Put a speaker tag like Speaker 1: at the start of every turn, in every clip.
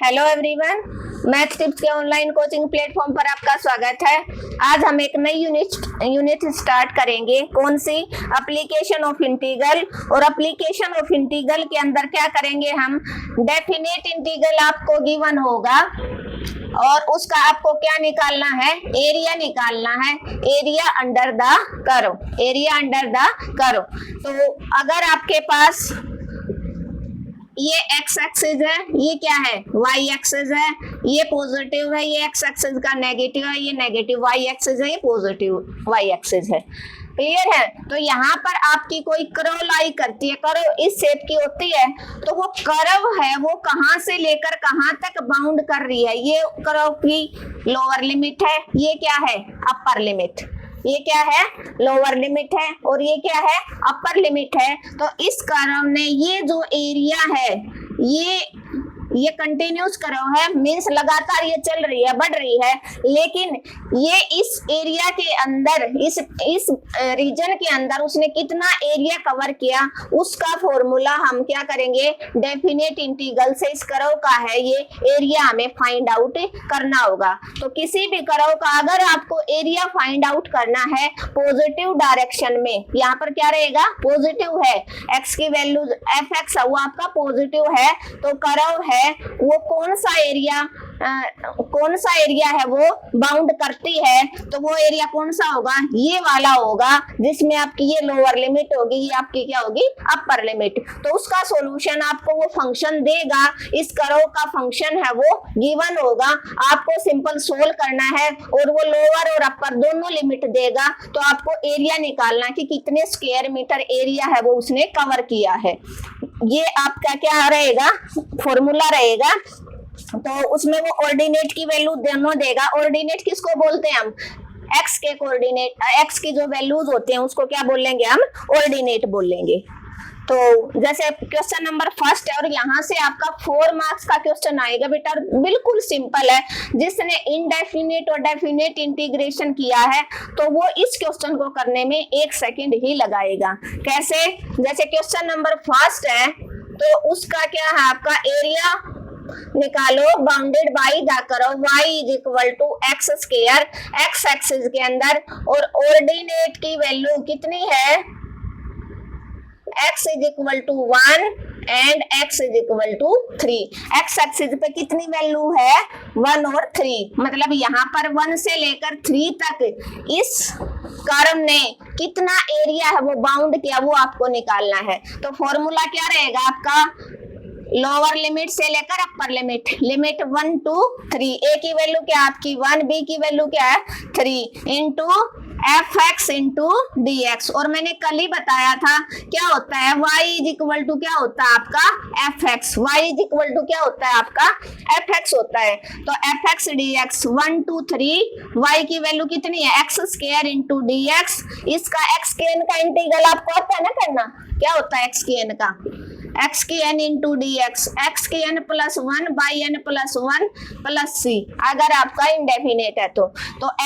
Speaker 1: Hello everyone, math tips के online coaching platform पर आपका स्वागत है। आज हम एक नई यूनिट स्टार्ट करेंगे। कौन सी? Application of integral. और एप्लीकेशन ऑफ इंटीग्रल के अंदर क्या करेंगे हम? डेफिनेट इंटीग्रल आपको गिवन होगा और उसका आपको क्या निकालना है? एरिया निकालना है। Area under the curve, area under the curve. तो अगर आपके पास ये एक्स एक्सिस है, ये क्या है? वाई एक्सिस है। ये पॉजिटिव है, ये एक्स एक्सिस का नेगेटिव है, ये नेगेटिव वाई एक्सिस है, ये पॉजिटिव वाई एक्सिस है। क्लियर है? तो यहाँ पर आपकी कोई कर्व लाई करती है, कर्व इस शेप की होती है, तो वो कर्व है वो कहाँ से लेकर कहाँ तक बाउंड कर रही है? ये कर्व की लोअर लिमिट है, ये क्या है? Upper limit. ये क्या है? लोअर लिमिट है और ये क्या है? अपर लिमिट है। तो इस कर्व ने ये जो एरिया है ये कंटिन्यूस कर्व है, मींस लगातार ये चल रही है, बढ़ रही है, लेकिन ये इस एरिया के अंदर, इस रीजन के अंदर उसने कितना एरिया कवर किया, उसका फॉर्मूला हम क्या करेंगे? डेफिनेट इंटीग्रल से इस कर्व का है ये एरिया हमें फाइंड आउट करना होगा। तो किसी भी कर्व का अगर आपको एरिया फाइंड आउट करना है पॉजिटिव डायरेक्शन में, यहाँ पर क्या रहेगा? पॉजिटिव है, एक्स की वैल्यू एफ एक्स वो आपका पॉजिटिव है, तो कर्व है वो कौन सा एरिया है वो बाउंड करती है, तो वो एरिया कौन सा होगा? ये वाला होगा, जिसमें आपकी ये लोअर लिमिट होगी, ये आपकी क्या होगी? Upper limit. तो उसका सॉल्यूशन आपको वो फंक्शन देगा, इस कर्व का फंक्शन है वो गिवन होगा, आपको सिंपल सोल्व करना है और वो लोअर और अपर दोनों लिमिट देगा। तो आपको एरिया निकालना है कि कितने स्क्वायर मीटर एरिया है वो उसने कवर किया है। ये आपका क्या रहेगा? फॉर्मूला रहेगा। तो उसमें वो ऑर्डिनेट की वैल्यू दोनों देगा। ऑर्डिनेट किसको बोलते हैं हम? एक्स के कोऑर्डिनेट, एक्स की जो वैल्यूज होते हैं उसको क्या बोलेंगे हम? ऑर्डिनेट बोलेंगे। तो जैसे क्वेश्चन नंबर फर्स्ट है और यहाँ से आपका 4 मार्क्स का क्वेश्चन आएगा बेटा, बिल्कुल सिंपल है। जिसने इनडेफिनेट और डेफिनेट इंटीग्रेशन किया है तो वो इस क्वेश्चन को करने में 1 सेकंड ही लगाएगा। कैसे? जैसे क्वेश्चन नंबर फर्स्ट है तो उसका क्या है? आपका एरिया निकालो bounded by the curve y is equal to x square, x axis के अंदर, और ऑर्डिनेट की वैल्यू कितनी है? x is equal to 1 and x is equal to 3। x axis पे कितनी वैल्यू है? 1 और 3, मतलब यहाँ पर 1 से लेकर 3 तक इस कर्व ने कितना एरिया है वो बाउंड किया, वो आपको निकालना है। तो फॉर्मूला क्या रहेगा आपका? लोअर लिमिट से लेकर अपर लिमिट, लिमिट 1 to 3। ए की वैल्यू क्या आपकी? 1, बी की वैल्यू क्या है? 3 into F x into D x. और मैंने कल ही बताया था क्या होता है? y इज इक्वल टू क्या होता है आपका? F x. y is equal to क्या होता है आपका? एफ एक्स होता है। तो f x d x 1 to 3, y की वैल्यू कितनी है? X square into D x. इसका एक्स के एन का इंटीग्रल आपको आता है ना करना? क्या होता है एक्स के एन का? एक्स की N into D X, X की N plus 1 by N plus 1 plus C, अगर आपका इंडेफिनेट है तो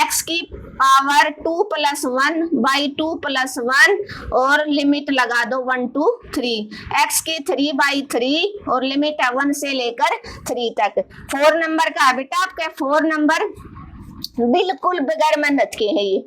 Speaker 1: एक्स की पावर 2 प्लस 1 बाई 2 प्लस 1 और लिमिट लगा दो 1 to 3, एक्स की 3 बाई 3 और लिमिट है 1 से लेकर 3 तक। 4 नंबर का बेटा आपका 4 नंबर बिल्कुल बगैर मेहनत के है, ये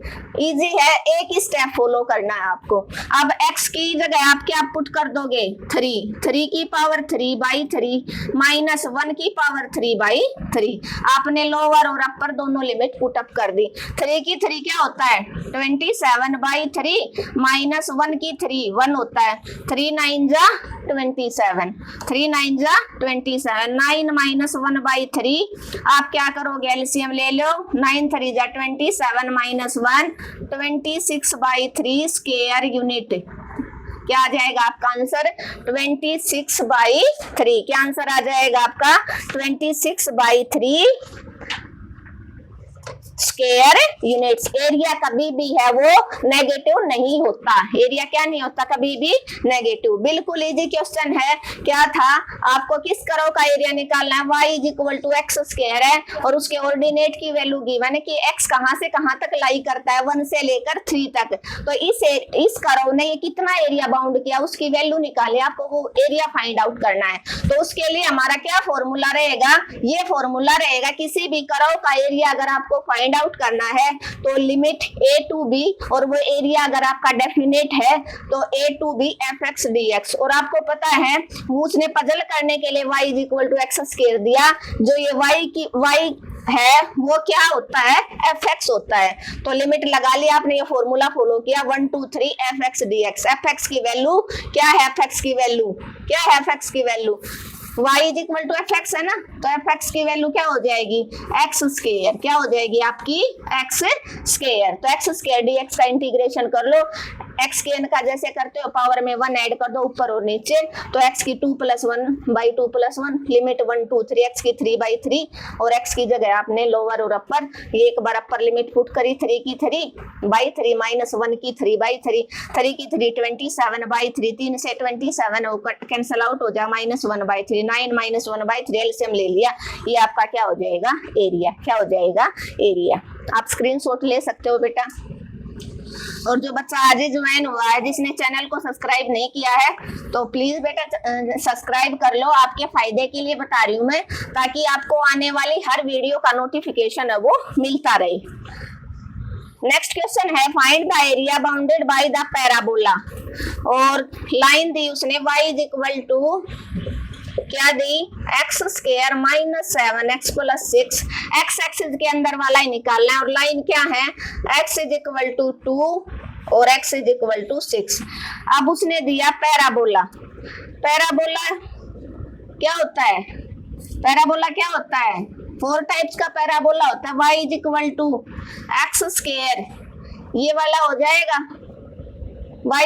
Speaker 1: इजी है, एक ही स्टेप फॉलो करना है आपको। अब x की जगह आप क्या पुट कर दोगे? 3 की पावर 3 बाई 3 माइनस 1 की पावर 3 बाई 3। आपने लोअर और अपर दोनों लिमिट पुट अप कर दी। 3 की 3 क्या होता है? 27 बाई 3 माइनस 1 की 3 1 होता है। 3 9 जा 27, 3 9 जा 27, 9 माइनस 1 बाई 3। आप क्या करोगे? एलसीएम ले लो, 9 3 जा 27 माइनस 1 26 बाई 3 स्क्वायर यूनिट। क्या आ जाएगा आपका आंसर? 26 बाई 3। क्या आंसर आ जाएगा आपका? 26 बाई 3 स्क्वायर यूनिट्स। एरिया कभी भी है वो नेगेटिव नहीं होता, एरिया क्या नहीं होता कभी भी नेगेटिव। बिल्कुल इजी क्वेश्चन है। क्या था, आपको किस कर्व का एरिया निकालना है, y is equal to x square है और उसके ऑर्डिनेट की वैल्यू गिवन है कि x कहां से कहां तक लाई करता है, 1 से लेकर 3 तक। तो इस कर्व ने ये कितना एरिया बाउंड किया उसकी वैल्यू निकाले, आपको वो एरिया फाइंड आउट करना है। तो उसके लिए हमारा क्या फॉर्मूला रहेगा, ये फॉर्मूला रहेगा किसी भी कर्व का एरिया अगर आपको फाइंड आउट करना है तो लिमिट a टू b, और वो एरिया अगर आपका डेफिनेट है तो a to b fx dx। और आपको पता है उसने पजल करने के लिए y is equal to x square दिया, जो ये y है वो क्या होता है, fx होता है। तो लिमिट लगा ली आपने, ये फॉर्मूला फॉलो किया, 1 2 3 fx dx। fx की वैल्यू क्या है, fx की वैल्यू क्या है, fx की value y is equal to fx है ना, तो fx की वैल्यू क्या हो जाएगी, x स्क्वायर, क्या हो जाएगी आपकी x स्क्वायर। तो x स्क्वायर dx का इंटीग्रेशन कर लो, x के n का जैसे करते हो पावर में 1 ऐड कर दो ऊपर और नीचे, तो x की 2 + 1 बाई 2 + 1 लिमिट 1 2 3, x की 3/3 और x की जगह आपने लोअर और अपर, ये एक बार अपर लिमिट पुट करी, 3 की 3/3 माइनस 1 की 3/3, 3 की 3 27/3, 3 से 27 कैंसिल आउट हो जाए, -1/3, 9 - 1/3 एलसीएम ले लिया, ये आपका क्या हो जाएगा, एरिया। क्या हो जाएगा, एरिया। आप स्क्रीनशॉट ले सकते हो बेटा। और जो बच्चा आज ही ज्वाइन हुआ है जिसने चैनल को सब्सक्राइब नहीं किया है तो प्लीज बेटा सब्सक्राइब कर लो, आपके फायदे के लिए बता रही हूँ मैं, ताकि आपको आने वाली हर वीडियो का नोटिफिकेशन है वो मिलता रहे। नेक्स्ट क्वेश्चन है, find the area bounded by the parabola. और लाइन दी उसने y इज इक्वल टू क्या दी, X square minus 7x plus 6, X axis के अंदर वाला ही निकालना है। और लाइन क्या है, x इज इक्वल टू 2 और x इज इक्वल टू 6। अब उसने दिया पैराबोला। पैराबोला क्या होता है, पैराबोला क्या होता है, 4 टाइप्स का पैराबोला होता है। y is equal to x square, ये वाला हो जाएगा, y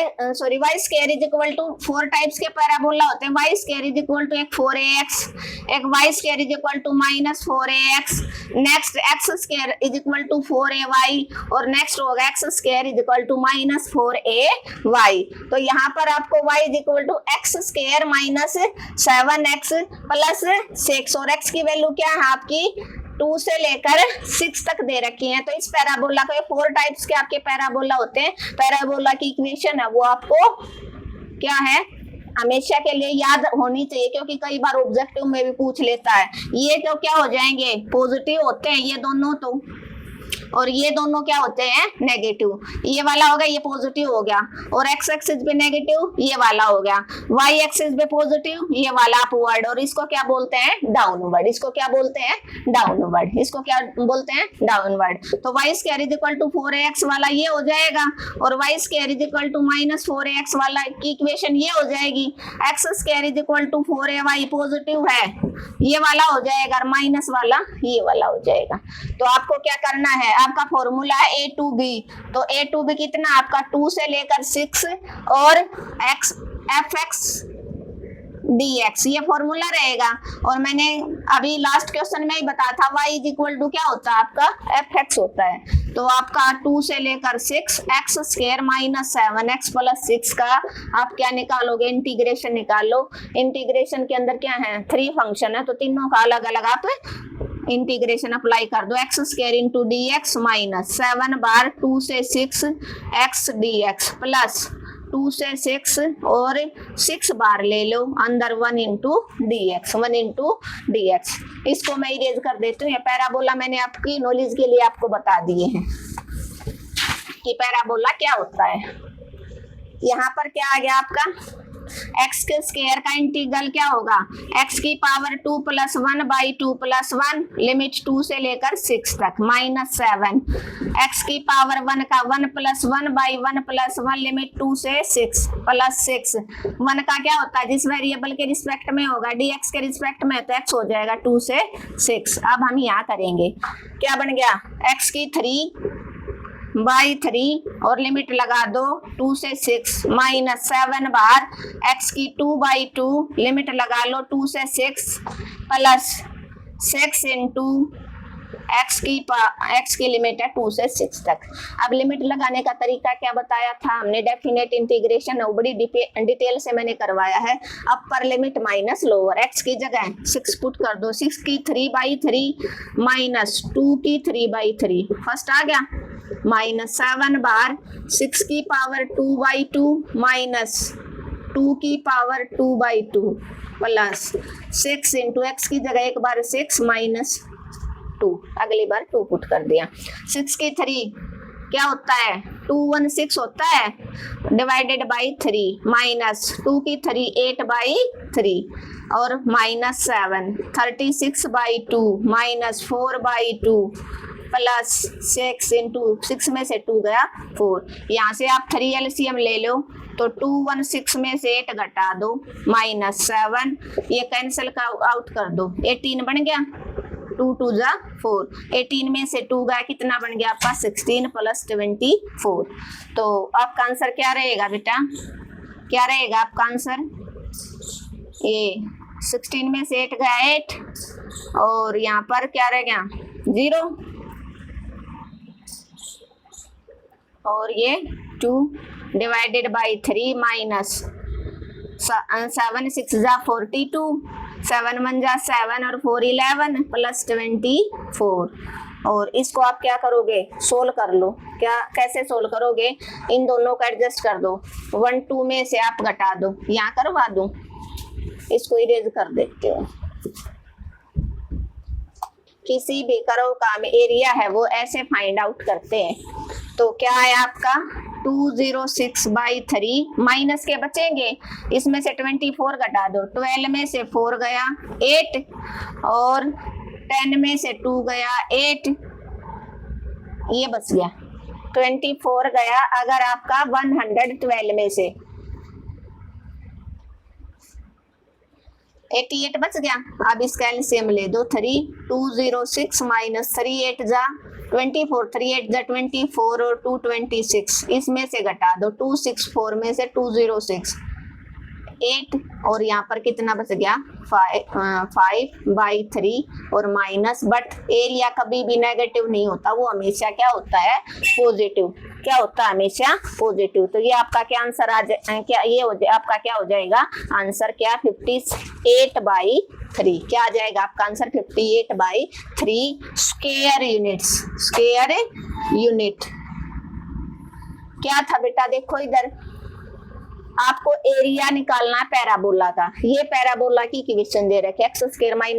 Speaker 1: square is equal to 4 types के पैराबोला होते हैं। y square is equal to एक 4ax, एक y square is equal to -4ax, next x square is equal to 4ay और नेक्स्ट होगा x square is equal to -4ay। तो यहाँ पर आपको y is equal to x square minus 7x plus 6 और x की value क्या है आपकी 2 से लेकर 6 तक दे रखी है। तो इस पैराबोला को 4 टाइप्स के आपके पैराबोला होते हैं। पैराबोला की इक्वेशन है वो आपको क्या है हमेशा के लिए याद होनी चाहिए, क्योंकि कई बार ऑब्जेक्टिव में भी पूछ लेता है। ये तो क्या हो जाएंगे, पॉजिटिव होते हैं ये दोनों तो, और ये दोनों क्या होते हैं, नेगेटिव। ये वाला हो गया, ये पॉजिटिव हो गया, और एक्स एक्सिस पे नेगेटिव, ये वाला हो गया, वाई एक्सिस पे पॉजिटिव, ये वाला अपवर्ड, और इसको क्या बोलते हैं, डाउनवर्ड। इसको क्या बोलते हैं, डाउनवर्ड। इसको क्या बोलते हैं, डाउनवर्ड। तो y square is equal to 4ax वाला ये हो जाएगा, और y square is equal to -4ax वाला की इक्वेशन ये हो जाएगी। X square is equal to 4ay positive है, ये वाला हो जाएगा, और माइनस वाला ये वाला हो जाएगा। तो आपको क्या करना है, आपका फॉर्मूला है a टू b, तो a टू b कितना आपका 2 से लेकर 6 और x fx dx, ये फॉर्मूला रहेगा। और मैंने अभी लास्ट क्वेश्चन में ही बताया था y इज इक्वल टू क्या होता है आपका fx होता है। तो आपका 2 से लेकर 6 x square minus 7x plus 6 का आप क्या निकालोगे, इंटीग्रेशन निकालो। इंटीग्रेशन के अंदर क्या है, 3 फंक्शन है, तो तीनों का अलग अलग आप इंटीग्रेशन अप्लाई कर दो। X square into D x minus 7 बार 2 से 6 एक्स डी एक्स प्लस 2 से 6 और 6 बार ले लो अंदर 1 into D x, 1 into D x. इसको मैं इरेज कर देती हूँ। ये पैराबोला मैंने आपकी नॉलेज के लिए आपको बता दिए हैं कि पैराबोला क्या होता है। यहाँ पर क्या आ गया आपका, एक्स के स्क्वायर का इंटीग्रल क्या होगा, एक्स की पावर 2 + 1 बाई 2 + 1 लिमिट 2 से लेकर 6 तक -7, एक्स की पावर 1 का 1 + 1 बाई 1 + 1 लिमिट 2 से 6 + 6। 1 का क्या होता है, जिस वेरिएबल के रिस्पेक्ट में होगा, डी एक्स के रिस्पेक्ट में, तो एक्स हो जाएगा 2 से 6। अब हम यहाँ करेंगे, क्या बन गया, एक्स की 3/3 और लिमिट लगा दो 2 से 6 -7 बार x की 2/2 लिमिट लगा लो 2 से 6 प्लस 6 इंटू एक्स की लिमिट है 2 से 6 तक। अब लिमिट लगाने का तरीका क्या बताया था हमने, डेफिनेट इंटीग्रेशन, बड़ी डिटेल से मैंने करवाया है। Upper limit minus lower, x की जगह 6 पुट कर दो, 6 की 3/3 माइनस 2 की 3/3, फर्स्ट आ गया, माइनस 7 बार 6 की पावर 2/2 माइनस 2 की पावर 2/2 प्लस 6 इंटू एक्स की जगह एक बार 6 माइनस 2, अगली बार 2 पुट कर दिया। 6 की 3 क्या होता है, 216 होता है, डिवाइडेड बाई 3 माइनस 2 की 3 8/3 और माइनस 7 36/2 माइनस 4/2 प्लस 6 इंटू 6 में से 2 गया 4। यहाँ से आप 3 एलसीएम ले लो तो 216 में से 8 घटा दो माइनस 7, ये कैंसिल आउट कर दो, 18 बन गया, 2 2 जा 4, 18 में से 2 गया, कितना बन गया आपका 16 प्लस 24। तो आपका आंसर क्या रहेगा बेटा, क्या रहेगा आपका आंसर, ये 16 में से 8 गया 8 और यहाँ पर क्या रह गया 0 और ये 2 डिवाइडेड बाई 3 माइनस 7 6 जा 42, 7 1 जा 7 और 4 11 प्लस 24। और इसको आप क्या करोगे, सोल्व कर लो, क्या कैसे सोल्व करोगे, इन दोनों को एडजस्ट कर दो, 1 2 में से आप घटा दो, यहाँ करवा दूं, इसको इरेज कर देते हो। किसी भी करो का एरिया है वो ऐसे फाइंड आउट करते हैं। तो क्या है आपका 206/3 माइनस के बचेंगे, इसमें से 24 घटा दो, 12 में से 4 गया 8 और 10 में से 2 गया 8, ये बच गया 24 गया। अगर आपका 112 में से 88 बच गया, अब इसका एलसीएम ले दो 3, 206 माइनस 3 8 जा 24, 3 8 जा 24 और 2 26, इसमें से घटा दो 264 में से 206 8 और यहाँ पर कितना बच गया 5/3 और माइनस, बट एरिया कभी भी नेगेटिव नहीं होता, वो हमेशा क्या होता है पॉजिटिव, क्या होता है हमेशा पॉजिटिव। तो ये आपका क्या आंसर आ जाए, क्या ये आपका क्या हो जाएगा आंसर, क्या 58/3, क्या आ जाएगा आपका answer 58/3 square units, square unit. क्या था बेटा, देखो इधर आपको एरिया निकालना है पैराबोला का, ये पैराबोला की इक्वेशन दे रखे x² -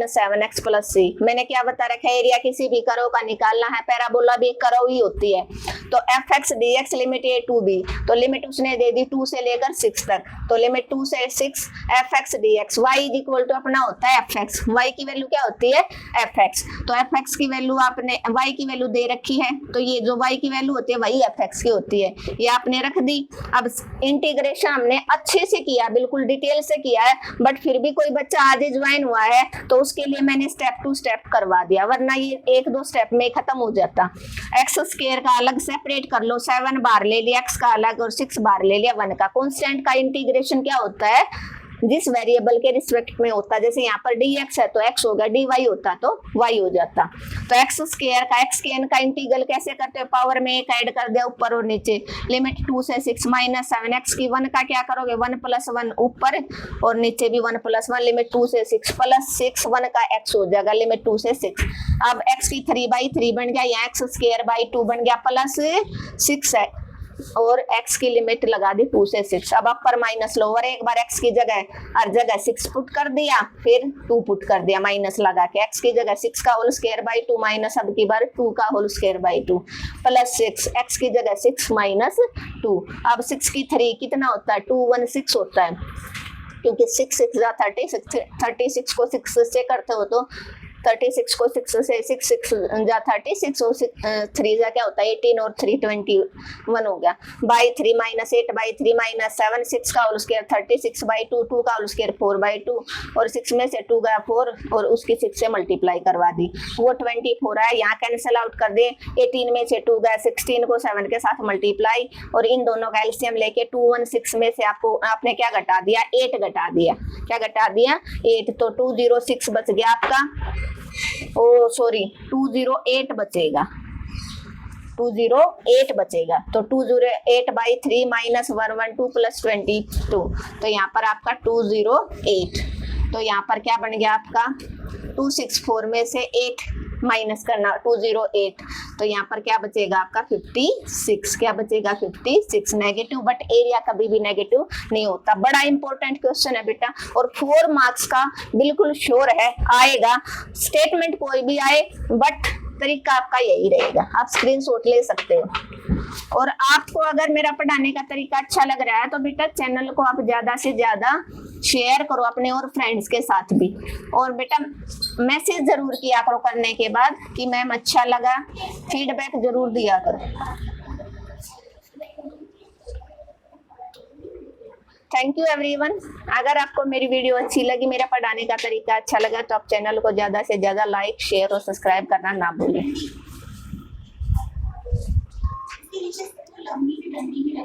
Speaker 1: 7x + 3, मैंने क्या बता रखा है, एरिया किसी भी कर्व का निकालना है, पैराबोला भी एक कर्व ही होती है। तो fx dx limit a to b, तो लिमिट उसने दे दी 2 से लेकर 6 तक, तो लिमिट 2 से 6 fx dx, y equal to अपना होता है fx, y की वैल्यू क्या होती है fx, तो fx की वैल्यू आपने y की वैल्यू दे रखी है, तो ये जो y की वैल्यू होती है वही fx की होती है, ये आपने रख दी। अब इंटीग्रेशन हमने अच्छे से किया, बिल्कुल डिटेल से किया है, बट फिर भी कोई बच्चा आज ज्वाइन हुआ है तो उसके लिए मैंने स्टेप टू स्टेप करवा दिया, वरना ये 1-2 स्टेप में खत्म हो जाता। x² का अलग सेपरेट कर लो, 7 बार ले लिया, x का अलग और 6 बार ले लिया 1 का। कांस्टेंट का इंटीग्रेशन क्या होता है, जिस वेरिएबल के रिस्पेक्ट में होता है, जैसे यहाँ पर dx है तो x हो गया, dy होता तो y हो जाता। तो x² का xkn का इंटीग्रल कैसे करते हो, पावर में एक ऐड कर दिया ऊपर और नीचे, लिमिट 2 से 6 माइनस 7, x की 1 का क्या करोगे 1 + 1 ऊपर और नीचे भी 1 + 1, लिमिट 2 से 6 प्लस 6 1 का x हो जाएगा, लिमिट 2 से 6। अब x की 3/3 बन गया, यहाँ x² 2 बन गया प्लस 6 है और x की लिमिट लगा दी 2 से 6। अब अपर माइनस लोअर, एक बार x की जगह हर जगह 6 पुट कर दिया, फिर 2 पुट कर दिया माइनस लगा के, x की जगह 6 का होल स्क्वायर बाई 2 माइनस अब की बार 2 का whole square by 2 plus 6, x की जगह 6 माइनस 2। अब 6 की 3 कितना होता है 216 होता है, क्योंकि 6 6 जा 36 को 6 से करते हो तो 36 को 6 से 6 6 जा 36 और 3 जा क्या होता है 18 और 3 21 हो गया, बाई 3 माइनस 8/3 माइनस 7, 6 का होल स्क्वायर 36/2, 2 का होल स्क्वायर 4/2 और 6 में से 2 गया 4 और उसकी 6 से मल्टीप्लाई करवा दी, वो 24 है, यहाँ कैंसिल आउट कर दे, 18 में से 2 गया 16 को 7 के साथ मल्टीप्लाई और इन दोनों का एलसीएम लेके 216 में से आपने क्या घटा दिया 8 घटा दिया, क्या घटा दिया 8, तो 206 बच गया आपका ओ सॉरी 208 बचेगा, 208 बचेगा। तो 208 बाई 3 माइनस 112 प्लस 22, तो यहाँ पर आपका 208। तो यहाँ पर क्या बन गया आपका 264 में से 8 माइनस करना 208, तो यहाँ पर क्या बचेगा आपका 56। क्या बचेगा 56 नेगेटिव, बट एरिया कभी भी नेगेटिव नहीं होता। बड़ा इंपॉर्टेंट क्वेश्चन है बेटा, और 4 मार्क्स का बिल्कुल श्योर है आएगा। स्टेटमेंट कोई भी आए बट तरीका आपका यही रहेगा, आप स्क्रीनशॉट ले सकते हो। और आपको अगर मेरा पढ़ाने का तरीका अच्छा लग रहा है तो बेटा चैनल को आप ज्यादा से ज्यादा शेयर करो अपने और फ्रेंड्स के साथ भी। और बेटा मैसेज जरूर किया करो करने के बाद कि मैम अच्छा लगा, फीडबैक जरूर दिया करो। Thank you everyone. अगर आपको मेरी वीडियो अच्छी लगी, मेरा पढ़ाने का तरीका अच्छा लगा, तो आप चैनल को ज़्यादा से ज़्यादा लाइक, शेयर और सब्सक्राइब करना ना भूलें।